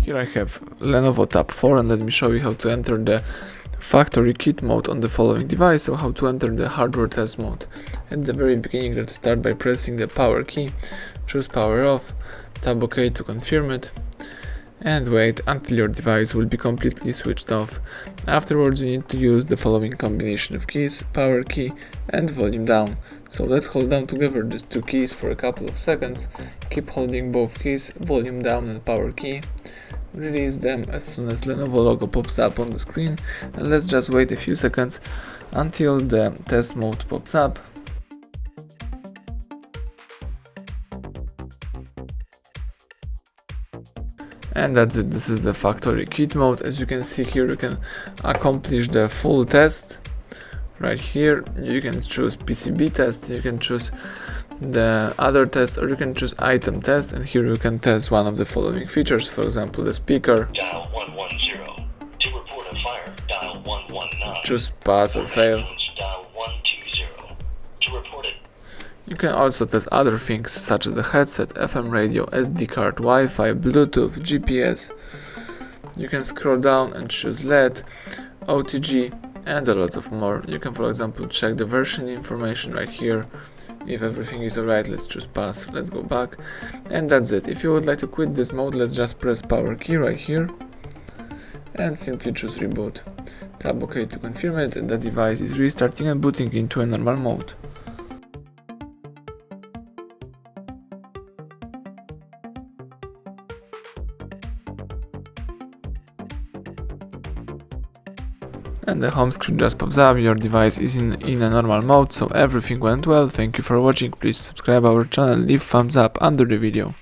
Here I have LENOVO Tab 4, and let me show you how to enter the FactoryKit mode on the following device, so how to enter the hardware test mode. At the very beginning, let's start by pressing the power key, choose power off, tap OK to confirm it, and wait until your device will be completely switched off. Afterwards, you need to use the following combination of keys, power key and volume down. So let's hold down together these two keys for a couple of seconds, keep holding both keys, volume down and power key. Release them as soon as Lenovo logo pops up on the screen, and let's just wait a few seconds until the test mode pops up. And that's it, this is the FactoryKit mode. As you can see here, you can accomplish the full test. Right here, you can choose PCB test, you can choose the other test, or you can choose item test, and here you can test one of the following features, for example the speaker. Dial 110 to report a fire. Dial 119. Choose pass or fail. Dial 120 to report it. You can also test other things such as the headset, FM radio, SD card, Wi-Fi, Bluetooth, GPS. You can scroll down and choose LED, OTG, and a lot of more. You can, for example, check the version information right here. If everything is alright, let's choose pass, let's go back, and that's it. If you would like to quit this mode, let's just press power key right here and simply choose reboot. Tap OK to confirm it, and the device is restarting and booting into a normal mode. And the home screen just pops up, your device is in a normal mode, so everything went well. Thank you for watching, please subscribe our channel, leave thumbs up under the video.